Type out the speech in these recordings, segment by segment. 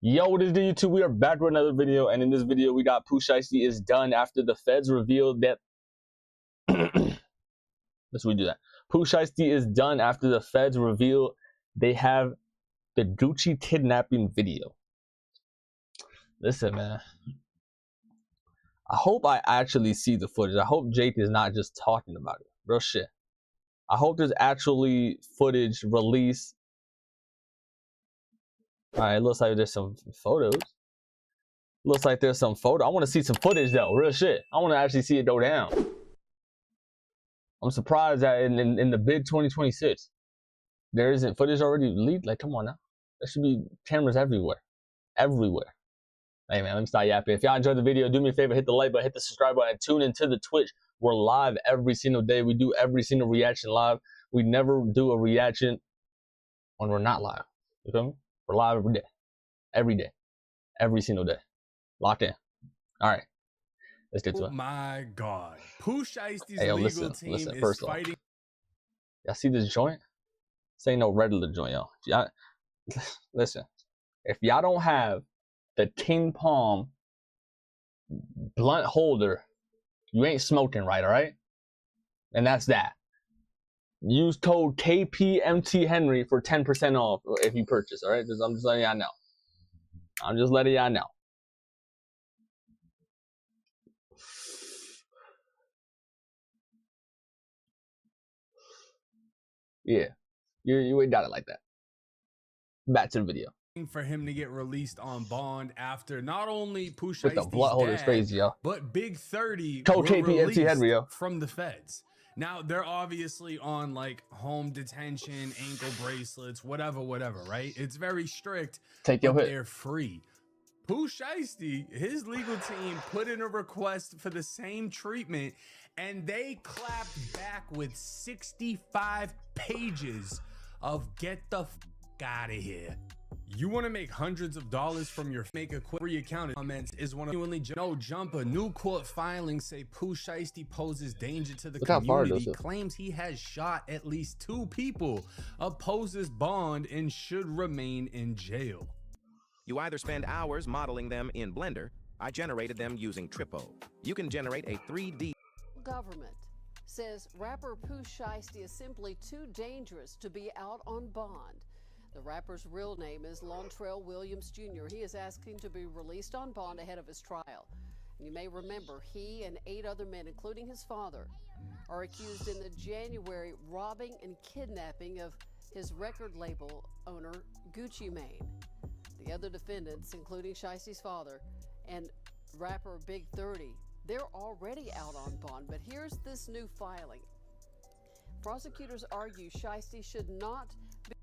Yo, what is the YouTube? We are back with another video, and in this video, we got Pooh Shiesty is done after the feds revealed that. Let's redo that. Pooh Shiesty is done after the feds reveal they have the Gucci kidnapping video. Listen, man. I hope I actually see the footage. I hope Jake is not just talking about it. Real shit. I hope there's actually footage released. Alright, it looks like there's some photos. Looks like there's some photo. I want to see some footage though. Real shit. I want to actually see it go down. I'm surprised that in the big 2026 there isn't footage already leaked. Like, come on now. There should be cameras everywhere. Everywhere. Hey man, let me stop yapping. If y'all enjoyed the video, do me a favor, hit the like button, hit the subscribe button, and tune into the Twitch. We're live every single day. We do every single reaction live. We never do a reaction when we're not live. You feel me? We're live every day, every single day. Locked in. All right, let's get to it. Oh my God, Pooh Shiesty's legal team is fighting. Y'all see this joint? This ain't no regular joint, y'all. Listen, if y'all don't have the King Palm blunt holder, you ain't smoking right, all right? And that's that. Use code KPMTHenry for 10% off if you purchase, all right? I'm just letting y'all know. I'm just letting y'all know. Yeah, you ain't got it like that. Back to the video. For him to get released on bond after not only Pooh Shiesty's with the blunt holder is crazy, yo. But Big 30 code KPMTHenry, yo. From the feds. Now they're obviously on like home detention, ankle bracelets, whatever, right? It's very strict. Take your hit. They're free. Pooh Shiesty, his legal team put in a request for the same treatment, and they clapped back with 65 pages of get the f out of here. You want to make hundreds of dollars from your make a quick account comments is one of no jumper. New court filings say Pooh Shiesty poses danger to the community, claims he has shot at least 2 people, opposes bond, and should remain in jail. You either spend hours modeling them in Blender. I generated them using Trippo. You can generate a 3D. Government says rapper Pooh Shiesty is simply too dangerous to be out on bond. The rapper's real name is Lontrell Williams Jr. He is asking to be released on bond ahead of his trial. You may remember he and 8 other men, including his father, are accused in the January robbing and kidnapping of his record label owner, Gucci Mane. The other defendants, including Shiesty's father and rapper Big 30, they're already out on bond, but here's this new filing. Prosecutors argue Shiesty should not be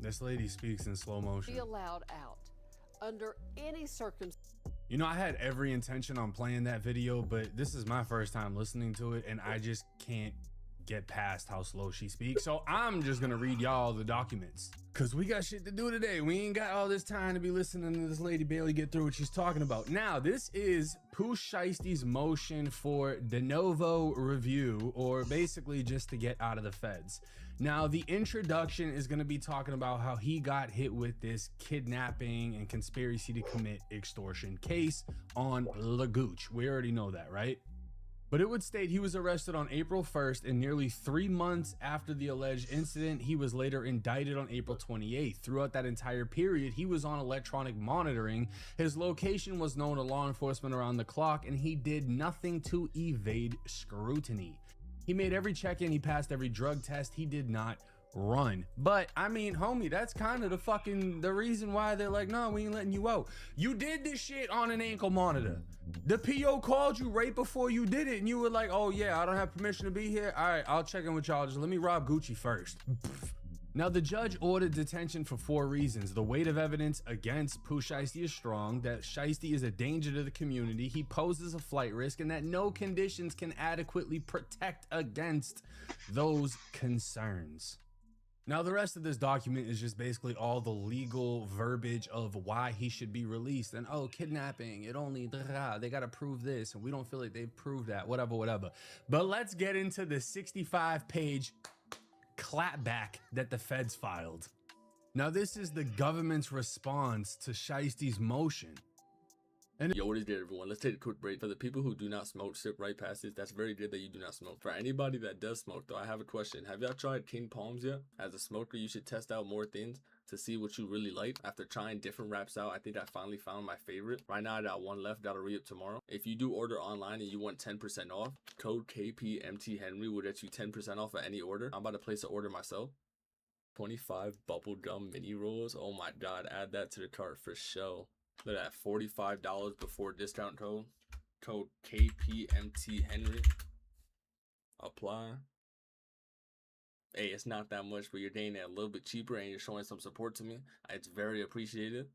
This lady speaks in slow motion. Be allowed out under any circumstance. You know, I had every intention on playing that video, but this is my first time listening to it, and I just can't get past how slow she speaks. So I'm just gonna read y'all the documents, because we got shit to do today. We ain't got all this time to be listening to this lady barely get through what she's talking about. Now, this is Pooh Shiesty's motion for de novo review, or basically just to get out of the feds. Now, the introduction is going to be talking about how he got hit with this kidnapping and conspiracy to commit extortion case on La Gooch. We already know that, right? But it would state he was arrested on April 1st, and nearly 3 months after the alleged incident, he was later indicted on April 28th. Throughout that entire period, he was on electronic monitoring. His location was known to law enforcement around the clock, and he did nothing to evade scrutiny. He made every check-in, he passed every drug test, he did not run. But I mean, homie, that's kind of the reason why they're like, no, we ain't letting you out. You did this shit on an ankle monitor. The PO called you right before you did it, and you were like, oh yeah, I don't have permission to be here. All right, I'll check in with y'all. Just let me rob Gucci first. Now, the judge ordered detention for 4 reasons. The weight of evidence against Pooh Shiesty is strong, that Shiesty is a danger to the community, he poses a flight risk, and that no conditions can adequately protect against those concerns. Now, the rest of this document is just basically all the legal verbiage of why he should be released. And, oh, kidnapping, it only, they got to prove this, and we don't feel like they've proved that, whatever. But let's get into the 65-page clapback that the feds filed. Now, this is the government's response to Shiesty's motion. And yo, what is good, everyone? Let's take a quick break. For the people who do not smoke, sip right past this. That's very good that you do not smoke. For anybody that does smoke, though, I have a question. Have y'all tried King Palms yet? As a smoker, you should test out more things to see what you really like. After trying different wraps out, I think I finally found my favorite. Right now, I got one left that'll re-up tomorrow. If you do order online and you want 10% off, code KPMTHenry will get you 10% off of any order. I'm about to place an order myself. 25 bubblegum mini rolls. Oh my god, add that to the cart for show. Look at that, $45 before discount code. Code KPMTHenry. Apply. Hey, it's not that much, but you're getting it a little bit cheaper and you're showing some support to me. It's very appreciated.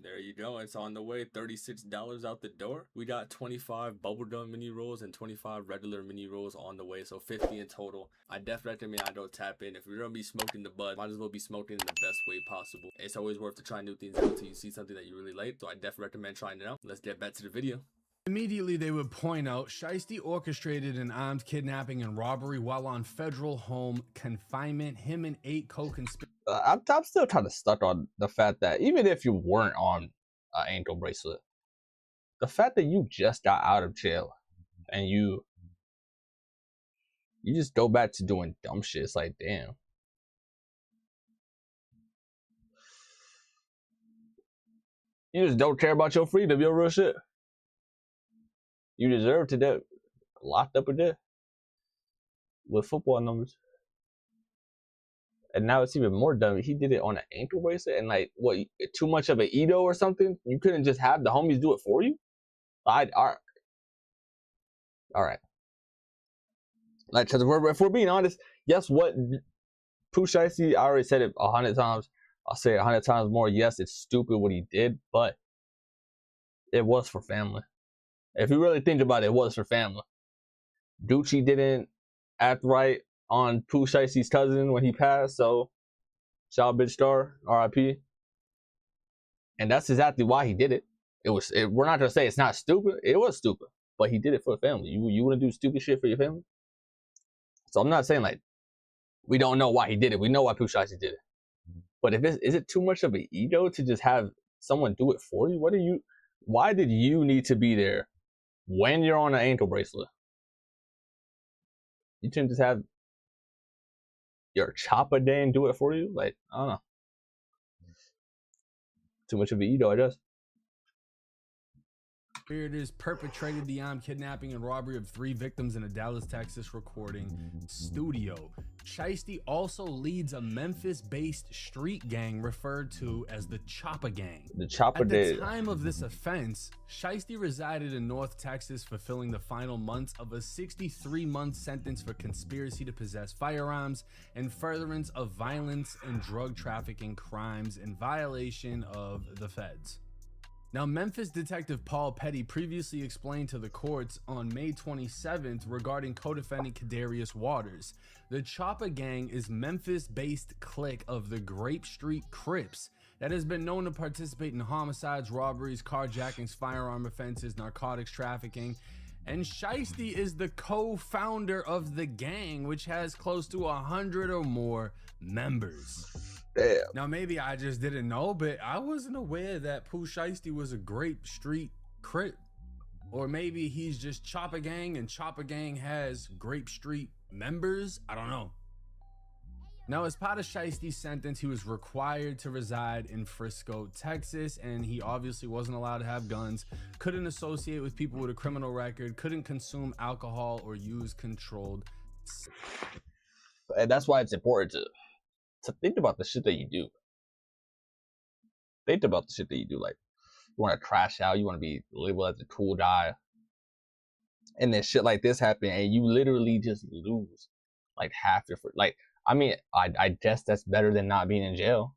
There you go. It's on the way. $36 out the door. We got 25 bubblegum mini rolls and 25 regular mini rolls on the way. So 50 in total. I definitely recommend I don't tap in. If you're going to be smoking the bud, might as well be smoking in the best way possible. It's always worth to try new things out until you see something that you really like. So I definitely recommend trying it out. Let's get back to the video. immediately they would point out Shiesty orchestrated an armed kidnapping and robbery while on federal home confinement. Him and 8 co-conspirators. I'm still kind of stuck on the fact that even if you weren't on an ankle bracelet, the fact that you just got out of jail and you just go back to doing dumb shit, it's like, damn. You just don't care about your freedom, your real shit. You deserve to get locked up in there with football numbers. And now it's even more dumb. He did it on an ankle bracelet and like, what, too much of an Edo or something? You couldn't just have the homies do it for you? All right. Like, because if we're being honest, guess what? Pooh Shiesty, I already said it 100 times. I'll say it 100 times more. Yes, it's stupid what he did, but it was for family. If you really think about it, it was for family. Gucci didn't act right on Pooh Shiesty's cousin when he passed, so shout bitch star, RIP. And that's exactly why he did it. We're not gonna say it's not stupid. It was stupid, but he did it for the family. You wanna do stupid shit for your family? So I'm not saying like we don't know why he did it. We know why Pooh Shiesty did it. But is it too much of an ego to just have someone do it for you? Why did you need to be there when you're on an ankle bracelet? You shouldn't just have your chopper day and do it for you? Like, I don't know. Too much of an ego, I guess. Conspirators perpetrated the armed kidnapping and robbery of 3 victims in a Dallas, Texas recording studio. Shiesty also leads a Memphis-based street gang referred to as the Chopper Gang. The Chopper Day. At the time of this offense, Shiesty resided in North Texas, fulfilling the final months of a 63-month sentence for conspiracy to possess firearms and furtherance of violence and drug trafficking crimes in violation of the feds. Now, Memphis detective Paul Petty previously explained to the courts on May 27th regarding co-defendant Kadarius Waters. The Chopper Gang is Memphis-based clique of the Grape Street Crips that has been known to participate in homicides, robberies, carjackings, firearm offenses, narcotics trafficking. And Shiesty is the co-founder of the gang, which has close to 100 or more members. Damn. Now, maybe I just didn't know, but I wasn't aware that Pooh Shiesty was a Grape Street Crip. Or maybe he's just Chopper Gang and Chopper Gang has Grape Street members. I don't know. Now, as part of Shiesty's sentence, he was required to reside in Frisco, Texas, and he obviously wasn't allowed to have guns, couldn't associate with people with a criminal record, couldn't consume alcohol or use controlled. And that's why it's important to think about the shit that you do. Think about the shit that you do. Like, you want to crash out, you want to be labeled as a cool guy, and then shit like this happen, and you literally just lose like half your like. I mean, I guess that's better than not being in jail.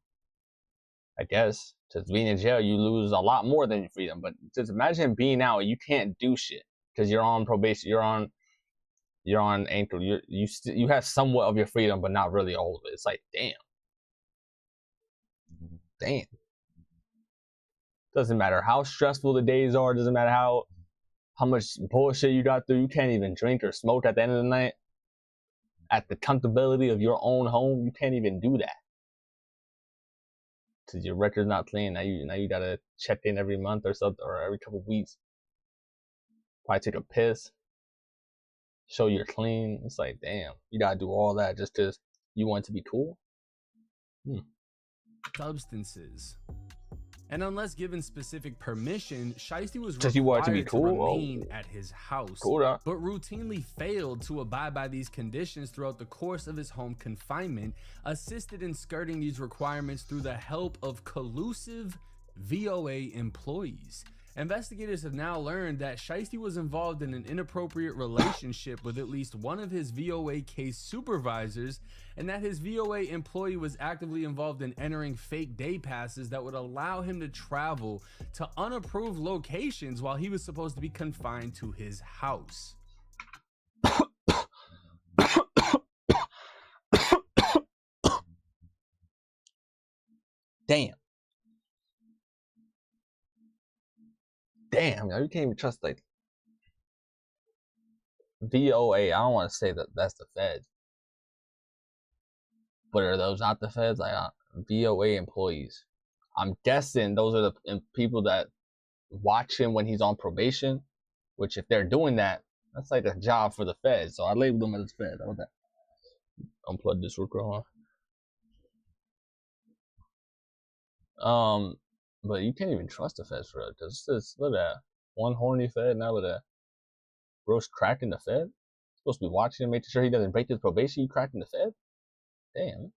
I guess because being in jail, you lose a lot more than your freedom. But just imagine being out, you can't do shit because you're on probation, you're on ankle, you have somewhat of your freedom, but not really all of it. It's like, damn. Doesn't matter how stressful the days are. Doesn't matter how much bullshit you got through. You can't even drink or smoke at the end of the night. at the comfortability of your own home, you can't even do that. Cause your record's not clean. Now you gotta check in every month or something, or every couple of weeks. Probably take a piss. Show you're clean. It's like, damn, you gotta do all that just cause you want it to be cool. Substances. And unless given specific permission, Shiesty was Just you want it to be required cool? to remain at his house, Cool, dog. but routinely failed to abide by these conditions throughout the course of his home confinement, assisted in skirting these requirements through the help of collusive VOA employees. Investigators have now learned that Shiesty was involved in an inappropriate relationship with at least one of his VOA case supervisors, and that his VOA employee was actively involved in entering fake day passes that would allow him to travel to unapproved locations while he was supposed to be confined to his house. Damn, you can't even trust like VOA. I don't want to say that that's the feds, but are those not the feds? Like VOA employees. I'm guessing those are the people that watch him when he's on probation. Which, if they're doing that, that's like a job for the feds. So I label them as feds. How about that? Unplug this real quick, huh? But you can't even trust the feds for it, because it's look at that. One horny fed now with a gross crack in the fed. Supposed to be watching him, making sure he doesn't break his probation. You cracked in the fed? Damn.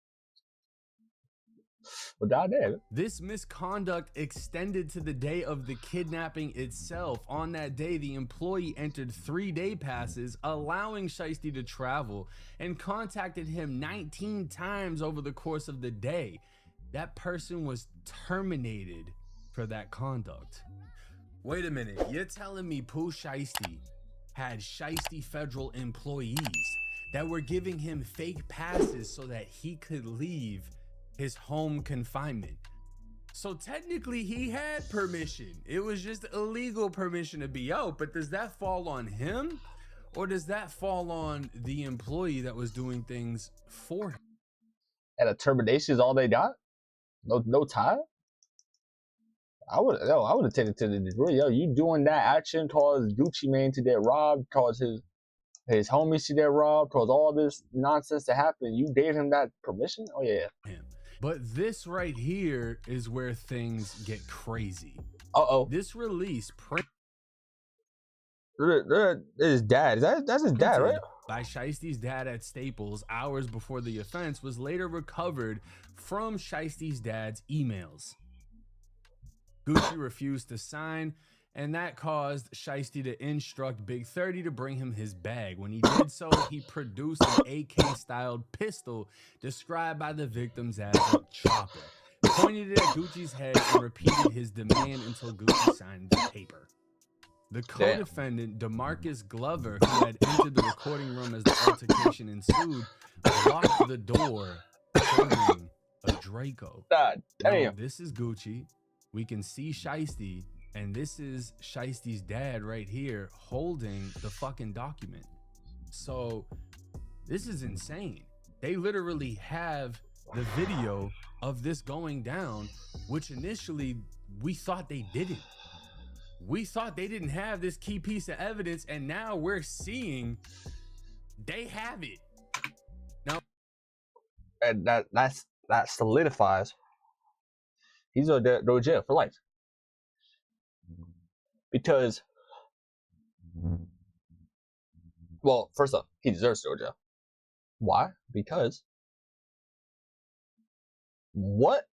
But goddamn. This misconduct extended to the day of the kidnapping itself. On that day, the employee entered 3 day passes, allowing Shiesty to travel, and contacted him 19 times over the course of the day. That person was terminated for that conduct. Wait a minute, you're telling me Pooh Shiesty had Shiesty federal employees that were giving him fake passes so that he could leave his home confinement? So technically he had permission. It was just illegal permission to be out, but does that fall on him? Or does that fall on the employee that was doing things for him? And a termination is all they got? No tie? I would have taken it to the degree. Yo, you doing that action caused Gucci Mane to get robbed, caused his homies to get robbed, caused all this nonsense to happen. You gave him that permission? Oh yeah. But this right here is where things get crazy. This release his dad. That's his dad, right? By Shiesty's dad at Staples hours before the offense was later recovered from Shiesty's dad's emails. Gucci refused to sign, and that caused Shiesty to instruct Big 30 to bring him his bag. When he did so, he produced an AK-styled pistol described by the victims as a chopper, pointed it at Gucci's head, and repeated his demand until Gucci signed the paper. The co-defendant, DeMarcus Glover, who had entered the recording room as the altercation ensued, locked the door, holding a Draco. God damn. Now, this is Gucci. We can see Shiesty, and this is Shiesty's dad right here holding the fucking document. So this is insane. They literally have the video of this going down, which initially we thought they didn't. We thought they didn't have this key piece of evidence, and now we're seeing they have it. Now, and that solidifies he's going to go to jail for life. Because, well, first off, he deserves to go to jail. Why? Because what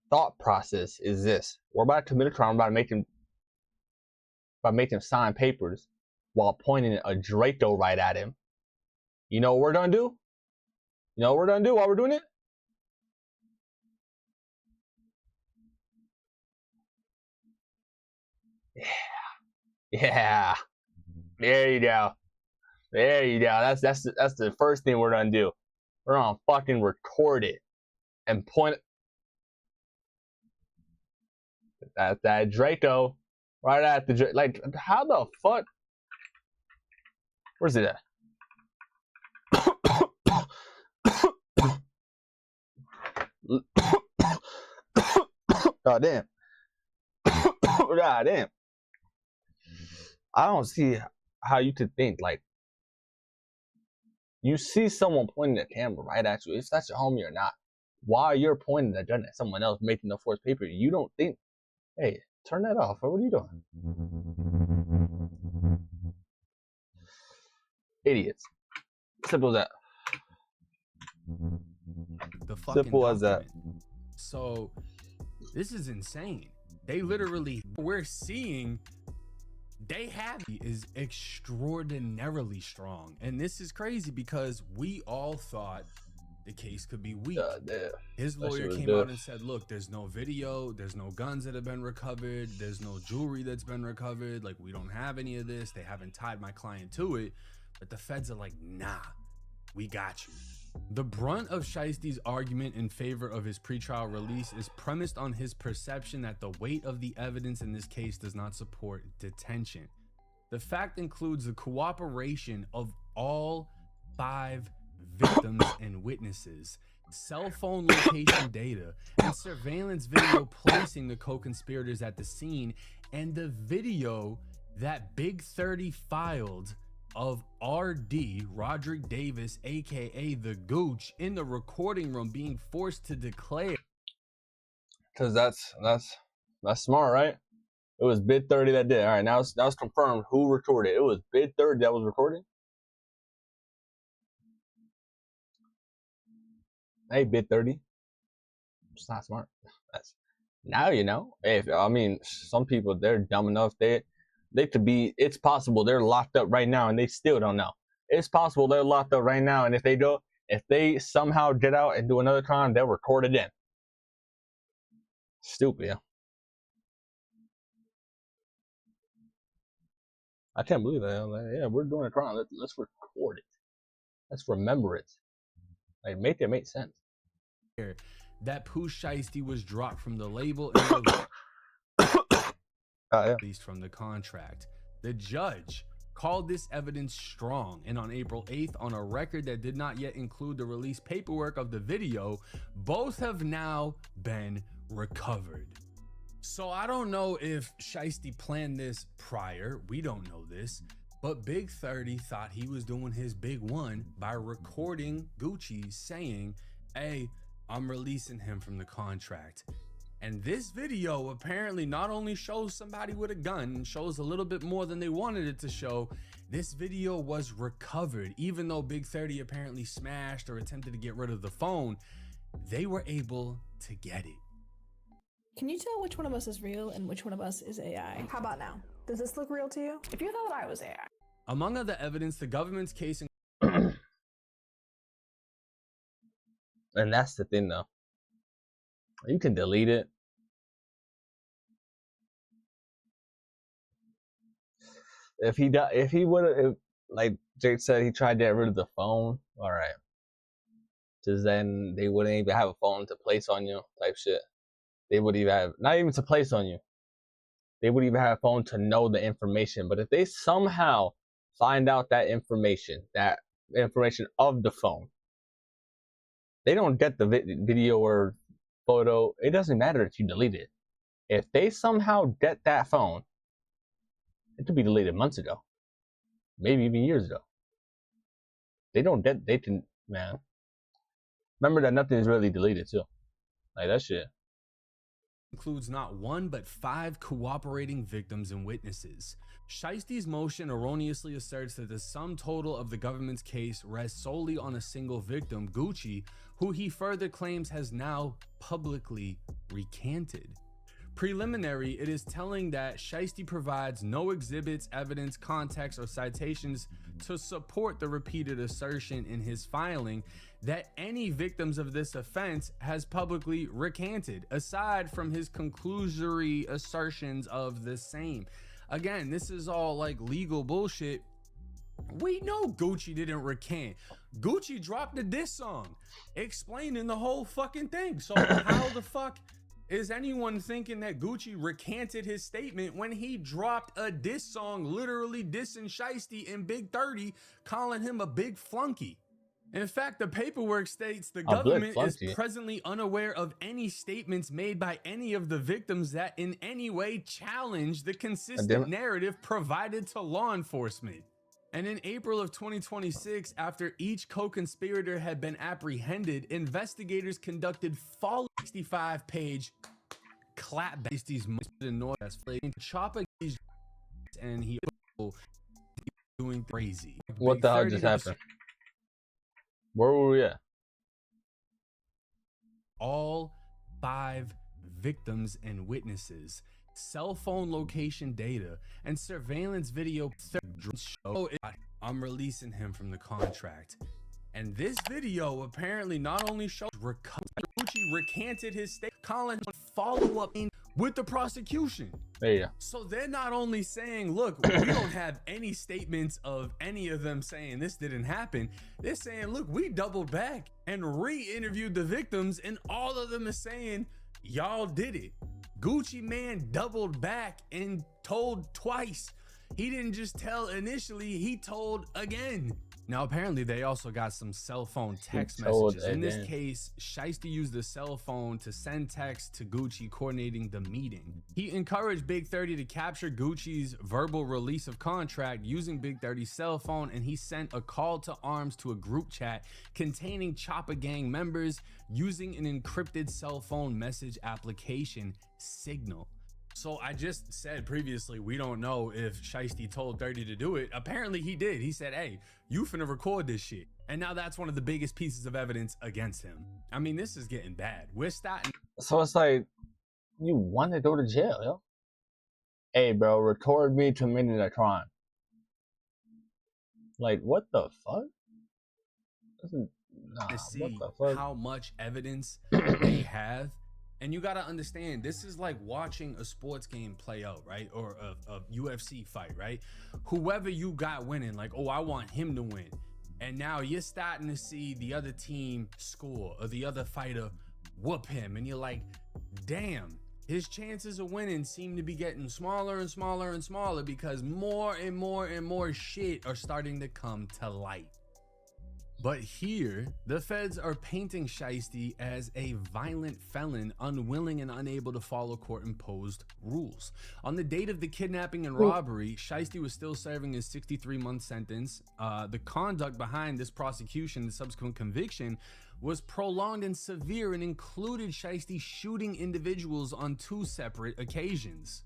thought process is this? We're about to commit a crime, about to make him sign papers while pointing a Draco right at him. You know what we're gonna do? You know what we're gonna do while we're doing it? Yeah. There you go. There you go. That's the first thing we're gonna do. We're gonna fucking record it and point at that Draco, right at the like. How the fuck? Where's it at? God damn. God damn. I don't see how you could think like you see someone pointing the camera right at you, if that's your homie or not, while you're pointing the gun at someone else making the forced paper, you don't think, hey, turn that off. What are you doing? Idiots. Simple as that. The fucking Simple as that. So this is insane. They literally, we're seeing they have is extraordinarily strong. And this is crazy because we all thought the case could be weak. His lawyer came out and said, look, there's no video, there's no guns that have been recovered, there's no jewelry that's been recovered, like we don't have any of this, they haven't tied my client to it. But the feds are like, nah, we got you. The brunt of Shiesty's argument in favor of his pretrial release is premised on his perception that the weight of the evidence in this case does not support detention. The fact includes the cooperation of all 5 victims and witnesses, cell phone location data, and surveillance video placing the co-conspirators at the scene, and the video that Big 30 filed of RD, Roderick Davis, aka the Gooch, in the recording room being forced to declare. Cause that's smart, right? It was Big 30 that did. All right, now it's confirmed who recorded. It was Big 30 that was recording. Hey, Big 30, it's not smart. That's now you know. If I mean, some people they're dumb enough they could be. It's possible they're locked up right now and they still don't know. It's possible they're locked up right now, and if they somehow get out and do another crime, they'll record it in. Stupid, yeah. I can't believe that. Like, yeah, we're doing a crime. Let's record it. Let's remember it. Like, make it make sense. That Pooh Shiesty was dropped from the label and released from the contract. The judge called this evidence strong, and on April 8th, on a record that did not yet include the release paperwork of the video, both have now been recovered. So I don't know if Shiesty planned this prior, we don't know this, but Big 30 thought he was doing his big one by recording Gucci saying, hey, I'm releasing him from the contract. And this video apparently not only shows somebody with a gun and shows a little bit more than they wanted it to show, this video was recovered. Even though Big 30 apparently smashed or attempted to get rid of the phone, they were able to get it. Can you tell which one of us is real and which one of us is AI? How about now? Does this look real to you? If you thought I was AI. Among other evidence, the government's case. And that's the thing, though. You can delete it. If he would have, like Jake said, he tried to get rid of the phone. All right. Because then they wouldn't even have a phone to place on you, type shit. They would even have, not even to place on you. They would even have a phone to know the information. But if they somehow find out that information of the phone, they don't get the video or photo. It doesn't matter if you delete it. If they somehow get that phone, it could be deleted months ago, maybe even years ago. They can, man. Remember that nothing is really deleted too. Like that shit. Includes not 1 but 5 cooperating victims and witnesses. Shiesty's motion erroneously asserts that the sum total of the government's case rests solely on a single victim, Gucci, who he further claims has now publicly recanted. Preliminary, it is telling that Shiesty provides no exhibits, evidence, context, or citations to support the repeated assertion in his filing that any victims of this offense has publicly recanted, aside from his conclusory assertions of the same. Again, this is all like legal bullshit. We know Gucci didn't recant. Gucci dropped a diss song explaining the whole fucking thing. So how the fuck is anyone thinking that Gucci recanted his statement when he dropped a diss song literally dissing Shiesty and Big 30, calling him a big flunky? In fact, the paperwork states the Oh, good, government is funky. presently unaware of any statements made by any of the victims that in any way challenge the consistent narrative provided to law enforcement. And in April of 2026, after each co-conspirator had been apprehended, investigators conducted follow 65-page clap these noise chopper and he doing crazy. What the hell just happened? Where were we at? All 5 victims and witnesses, cell phone location data, and surveillance video show I'm releasing him from the contract. And this video apparently not only shows Gucci recanted his state, Colin follow up with the prosecution. There you go. So they're not only saying, look, we don't have any statements of any of them saying this didn't happen. They're saying, look, we doubled back and re-interviewed the victims, and all of them are saying, y'all did it. Gucci Man doubled back and told twice. He didn't just tell initially, he told again. Now, apparently, they also got some cell phone text messages. In this case, Shiesty used the cell phone to send text to Gucci coordinating the meeting. He encouraged Big 30 to capture Gucci's verbal release of contract using Big 30's cell phone, and he sent a call to arms to a group chat containing Chopper Gang members using an encrypted cell phone message application, Signal. So I just said previously, we don't know if Shiesty told 30 to do it. Apparently he did. He said, hey, you finna record this shit. And now that's one of the biggest pieces of evidence against him. I mean, this is getting bad. We're starting. So it's like, you want to go to jail, yo? Hey, bro, record me committing a crime. Like, what the fuck? To see how much evidence they have. And you got to understand, this is like watching a sports game play out, right? Or a UFC fight, right? Whoever you got winning, like, oh, I want him to win. And now you're starting to see the other team score or the other fighter whoop him. And you're like, damn, his chances of winning seem to be getting smaller and smaller and smaller because more and more and more shit are starting to come to light. But here, the feds are painting Shiesty as a violent felon, unwilling and unable to follow court-imposed rules. On the date of the kidnapping and robbery, Shiesty was still serving his 63-month sentence. The conduct behind this prosecution, the subsequent conviction, was prolonged and severe and included Shiesty shooting individuals on 2 separate occasions.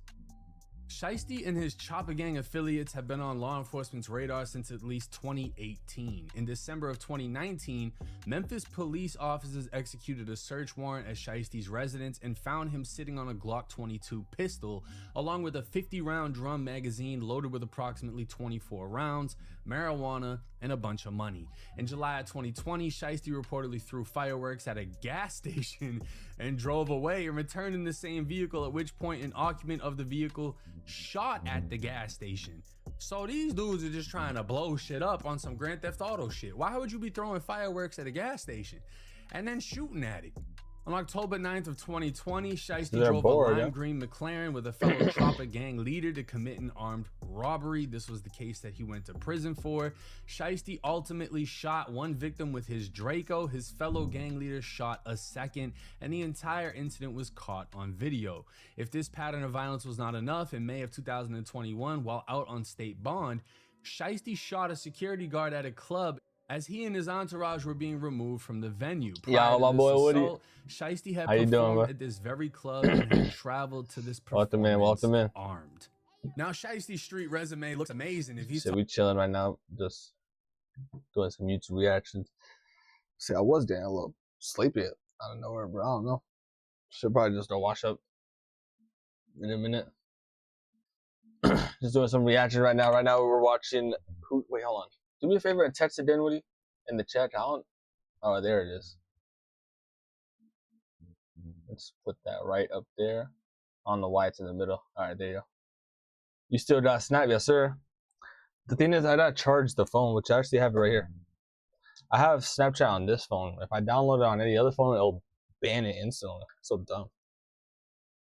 Shiesty and his Chopper Gang affiliates have been on law enforcement's radar since at least 2018. In December of 2019, Memphis police officers executed a search warrant at Shiesty's residence and found him sitting on a Glock 22 pistol, along with a 50-round drum magazine loaded with approximately 24 rounds, marijuana, and a bunch of money. In July of 2020, Shiesty reportedly threw fireworks at a gas station and drove away and returned in the same vehicle, at which point an occupant of the vehicle shot at the gas station. So these dudes are just trying to blow shit up on some Grand Theft Auto shit. Why would you be throwing fireworks at a gas station and then shooting at it? On October 9th of 2020, Shiesty drove a lime green McLaren with a fellow Chopper Gang leader to commit an armed robbery. This was the case that he went to prison for. Shiesty ultimately shot one victim with his Draco. His fellow gang leader shot a second, and the entire incident was caught on video. If this pattern of violence was not enough, in May of 2021, while out on state bond, Shiesty shot a security guard at a club as he and his entourage were being removed from the venue. Yeah, my boy Woody. Shiesty had performed at this very club and had traveled to this performance armed. Now, Shiesty's street resume looks amazing. If he's we chilling right now, just doing some YouTube reactions. See, I was getting a little sleepy out of nowhere, bro. I don't know. Should probably just go wash up in a minute. Just doing some reaction right now. Right now, we're watching. Wait, hold on. Do me a favor and text it in, Woody, in the chat. Oh, there it is. Let's put that right up there. On the whites in the middle. All right, there you go. You still got Snap? Yes, sir. The thing is, I gotta charge the phone, which I actually have it right here. I have Snapchat on this phone. If I download it on any other phone, it'll ban it instantly. So dumb.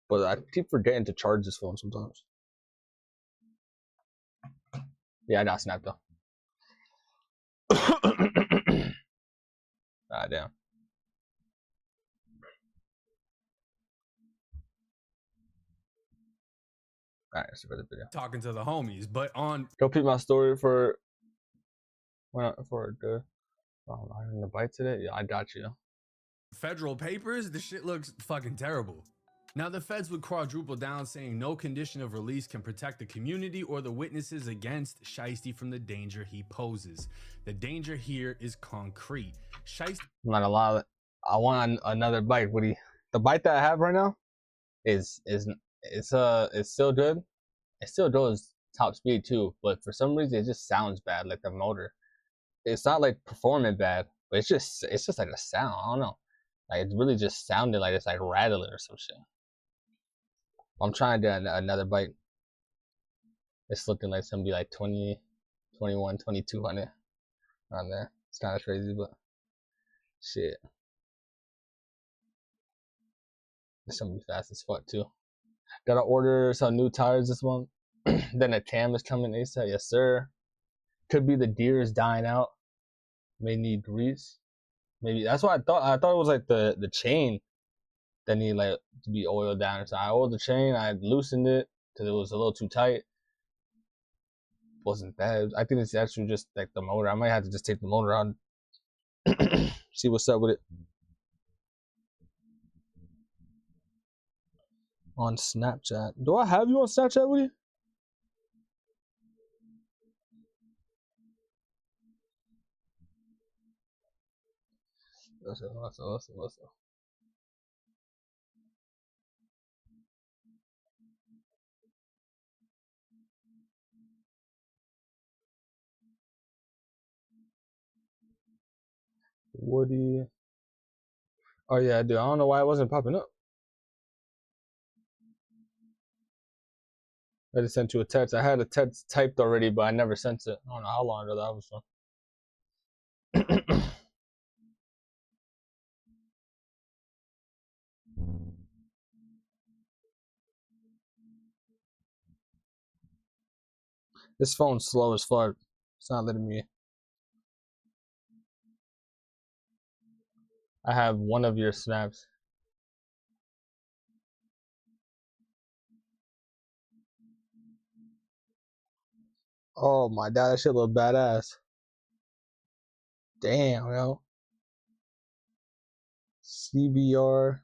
But I keep forgetting to charge this phone sometimes. Yeah, I got Snap though. Ah, damn. All right, that's for the video. Talking to the homies, but on Go peep my story for the. Oh, I'm in the bite today. Yeah, I got you. federal papers, the shit looks fucking terrible. Now, the feds would quadruple down, saying no condition of release can protect the community or the witnesses against Shiesty from the danger he poses. The danger here is concrete. Shiesty. I'm not gonna lie. I want another bite, Woody. The bite that I have right now is it's still good. It still goes top speed too, but for some reason it just sounds bad, like the motor. It's not like performing bad, but it's just like a sound. I don't know. Like it really just sounded like it's like rattling or some shit. I'm trying to do another bite. It's looking like it's gonna be like 20, 21, 2200 on there. It's kind of crazy, but shit. It's gonna be fast as fuck too. Gotta order some new tires this month. Then a cam is coming ASAP. Yes, sir. Could be the deer is dying out. May need grease. Maybe that's what I thought. I thought it was like the chain that need like to be oiled down. So I oiled the chain. I loosened it because it was a little too tight. Wasn't bad. I think it's actually just like the motor. I might have to just take the motor out and see what's up with it. On Snapchat. Do I have you on Snapchat, Woody? What's up? Woody. Oh yeah, I do. I don't know why it wasn't popping up. I just sent you a text. I had a text typed already, but I never sent it. I don't know how long ago that was from. This phone's slow as fuck. It's not letting me. I have one of your snaps. Oh my god, that shit look badass. Damn, yo. CBR.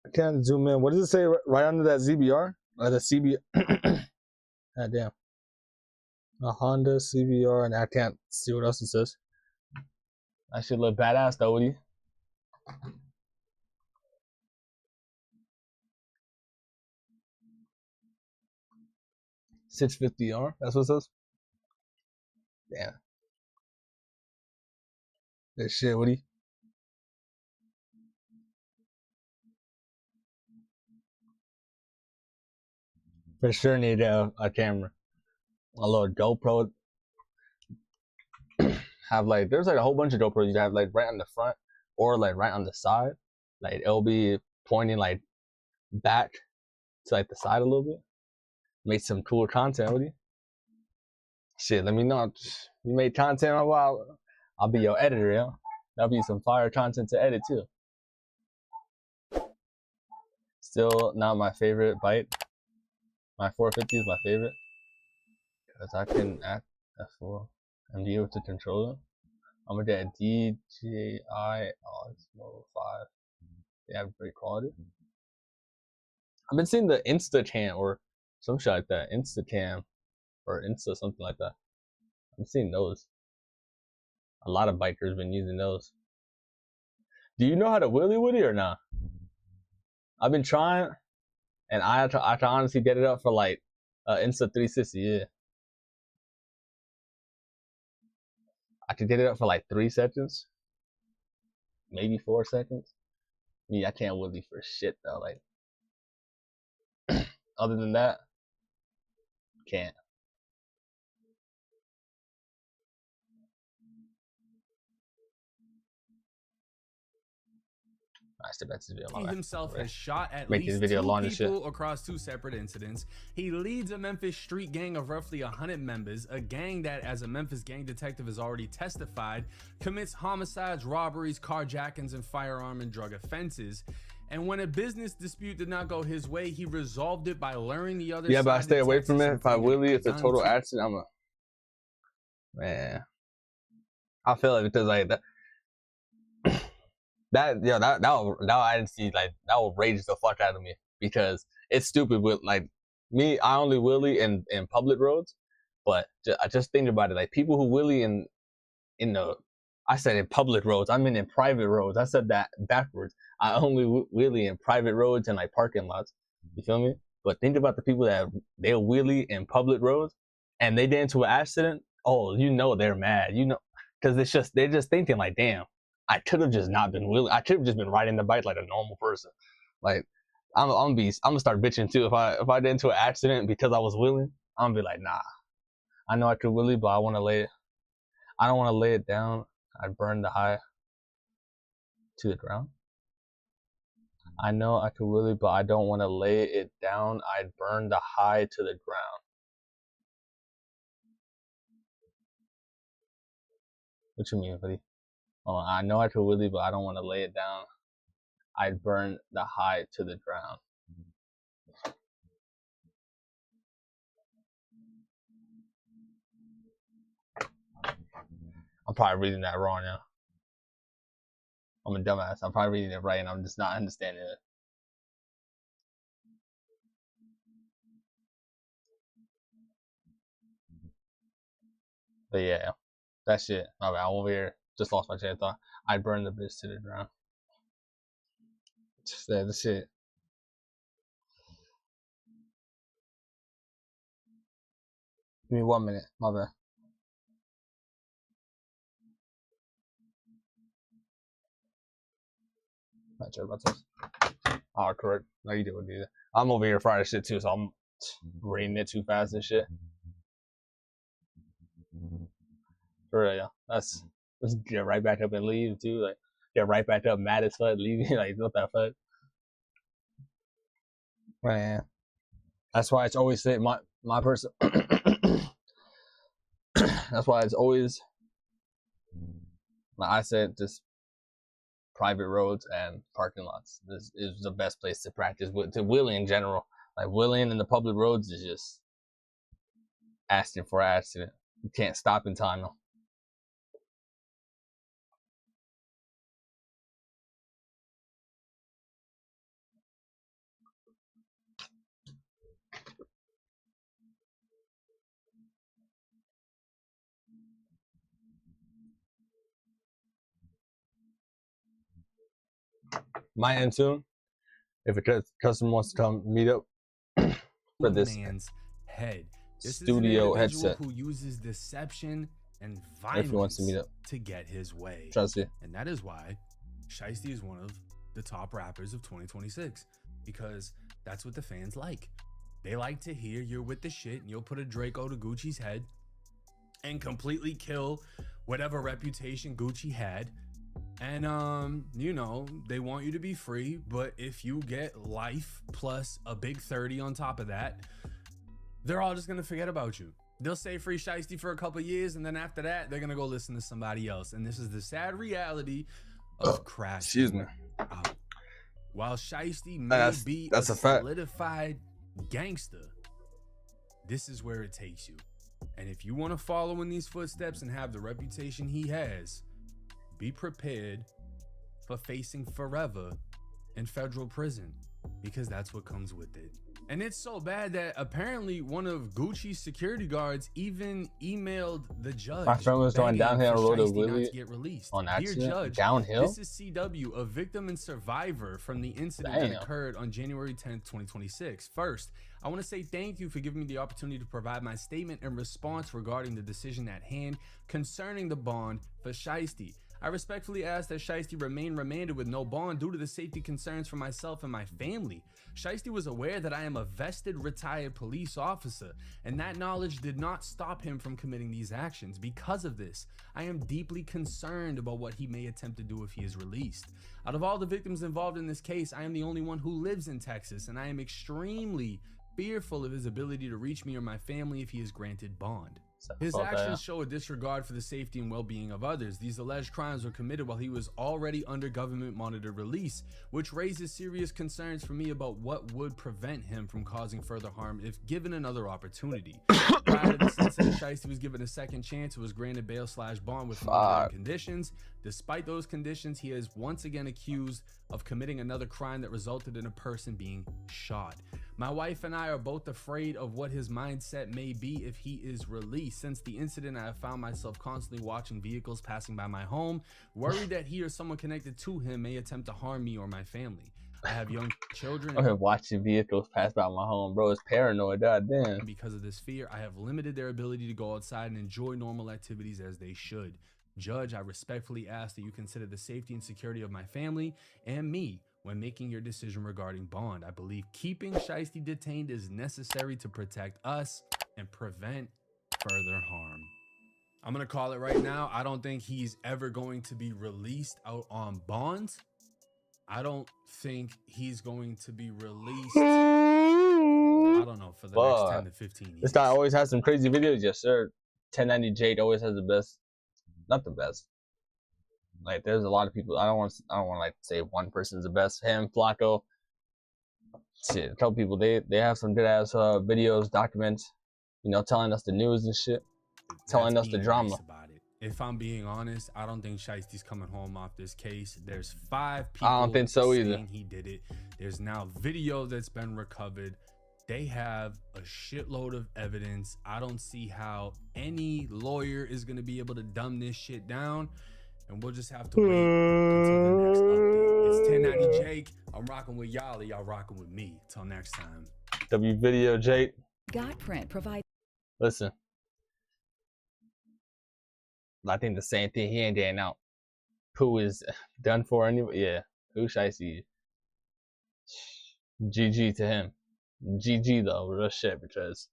I can't zoom in. What does it say right under that ZBR? Or the CB. God damn. A Honda CBR, and I can't see what else it says. That shit look badass though, Woody. $650R. That's what it says. Damn. That shit, Woody. For sure need a camera. A little GoPro. Have like, there's like a whole bunch of GoPros you have like right on the front or like right on the side. Like it'll be pointing like back to like the side a little bit. Make some cool content, Woody. Shit, let me know. You made content, I'll be your editor, yo. That'll be some fire content to edit too. Still not my favorite bite. My 450 is my favorite. Because I can act F4 and be able to control it. I'm gonna get a DJI Osmo 5. They have great quality. I've been seeing the Instacam or some shit like that. Instacam or Insta, something like that. I'm seeing those. A lot of bikers been using those. Do you know how to wheelie Woody or not? I've been trying, and I can honestly get it up for like Insta 360. Yeah, I could get it up for like 3 seconds, maybe 4 seconds. Me, I can't wheelie for shit though. Like, other than that, can't. I step back to this video. He himself has shot at Make this least video 2 long as shit. people across 2 separate incidents. He leads a Memphis street gang of roughly 100 members, a gang that, as a Memphis gang detective has already testified, commits homicides, robberies, carjackings, and firearm and drug offenses. And when a business dispute did not go his way, he resolved it by luring the other Yeah, but I side stay to away Texas from it. and If I bringing really, it's a guns total to- accident. Man. I feel like because like that. That I didn't see, like, that will rage the fuck out of me because it's stupid with like me. I only wheelie in public roads, but I just think about it, like people who wheelie in the, I said in public roads, I mean in private roads. I said that backwards. I only wheelie in private roads and like parking lots. You feel me? But think about the people that they'll wheelie in public roads and they get into an accident. Oh, you know they're mad. You know, because they're just thinking like, damn. I could have just not been willing. I could have just been riding the bike like a normal person. Like I'm gonna start bitching too if I get into an accident because I was willing. I'm gonna be like, nah. I know I could wheelie, but I don't want to lay it down. I'd burn the high to the ground. I know I could wheelie, but I don't want to lay it down. I'd burn the high to the ground. What you mean, buddy? Oh, I know I could wheelie, but I don't want to lay it down. I'd burn the high to the ground. I'm probably reading that wrong now. I'm a dumbass. I'm probably reading it right and I'm just not understanding it. But yeah, that shit. Alright, I'm over here. Just lost my train of thought. I'd burn the bitch to the ground. Just that, the shit. Give me 1 minute. My bad. Not sure about this. Oh, correct. No, you do it. I'm over here Friday shit too, so I'm reading it too fast and shit. For real, yeah. Let's get right back up and leave too. Like, get right back up mad as fuck, leaving. Like, what the fuck? Man. That's why it's always say my person. That's why it's always, like I said, just private roads and parking lots. This is the best place to practice to wheeling in general. Like wheeling in the public roads is just asking for an accident. You can't stop in time though. Might end soon. If a customer wants to come meet up for this man's head. This studio is an individual headset. who uses deception and If he wants to meet violence up. to get his way. Trust you. And that is why Shiesty is one of the top rappers of 2026, because that's what the fans like. They like to hear you're with the shit and you'll put a Draco to Gucci's head and completely kill whatever reputation Gucci had. And you know, they want you to be free, but if you get life plus a big 30 on top of that, they're all just gonna forget about you. They'll say free Shiesty for a couple years, and then after that, they're gonna go listen to somebody else. And this is the sad reality of crashing. Excuse me. Out. While Shiesty may be that's a fact. solidified gangster, this is where it takes you. And if you want to follow in these footsteps and have the reputation he has, be prepared for facing forever in federal prison, because that's what comes with it. And it's so bad that apparently one of Gucci's security guards even emailed the judge. My friend was going downhill and rode a Shiesty not wheelie to get released. on Dear accident. Judge, Downhill? this is CW, a victim and survivor from the incident Damn. that occurred on January 10th, 2026. First, I want to say thank you for giving me the opportunity to provide my statement and response regarding the decision at hand concerning the bond for Shiesty. I respectfully ask that Shiesty remain remanded with no bond due to the safety concerns for myself and my family. Shiesty was aware that I am a vested retired police officer, and that knowledge did not stop him from committing these actions. Because of this, I am deeply concerned about what he may attempt to do if he is released. Out of all the victims involved in this case, I am the only one who lives in Texas, and I am extremely fearful of his ability to reach me or my family if he is granted bond. His actions show a disregard for the safety and well-being of others. These alleged crimes were committed while he was already under government monitored release, which raises serious concerns for me about what would prevent him from causing further harm if given another opportunity. Prior to this incident, Shiesty was given a second chance and was granted bail/bond with monitoring conditions. Despite those conditions, he is once again accused of committing another crime that resulted in a person being shot. My wife and I are both afraid of what his mindset may be if he is released. Since the incident, I have found myself constantly watching vehicles passing by my home, worried that he or someone connected to him may attempt to harm me or my family. I have young children. I'm watching vehicles pass by my home, bro. It's paranoid, goddamn. Because of this fear, I have limited their ability to go outside and enjoy normal activities as they should. Judge, I respectfully ask that you consider the safety and security of my family and me when making your decision regarding bond. I believe keeping Shiesty detained is necessary to protect us and prevent further harm. I'm gonna call it right now. I don't think he's ever going to be released out on bond. I don't think he's going to be released, I don't know, for the next 10 to 15 years. This guy always has some crazy videos. Yes, sir. 1090 Jade always has the best. Not the best. Like, there's a lot of people. I don't want like say one person's the best. Him, Flacco. Shit, a couple people. They have some good ass videos, documents. You know, telling us the news and shit. Telling us the drama. Nice about it. If I'm being honest, I don't think Shiesty's coming home off this case. There's 5 people. I don't think so either. He did it. There's now video that's been recovered. They have a shitload of evidence. I don't see how any lawyer is going to be able to dumb this shit down. And we'll just have to wait until the next update. It's 1090 Jake. I'm rocking with y'all. Y'all rocking with me. Till next time. W Video Jake. Got print provide. Listen. I think the same thing. He ain't getting out. Pooh is done for anyway. Yeah. Pooh Shiesty. GG to him. GG though, real shit, because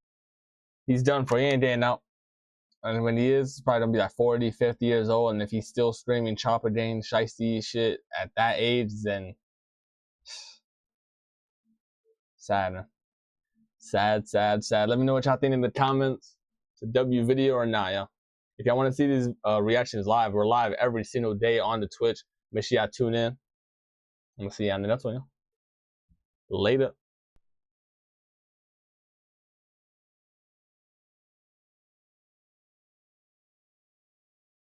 he's done for. He ain't getting out. And when he is, he's probably gonna be like 40, 50 years old. And if he's still screaming Chopper Dane, Shiesty shit at that age, then sad, man. Sad, sad, sad. Let me know what y'all think in the comments. It's a W video or not, y'all. If y'all want to see these reactions live, we're live every single day on the Twitch. Make sure y'all tune in. I'm gonna see y'all in the next one, y'all. Later.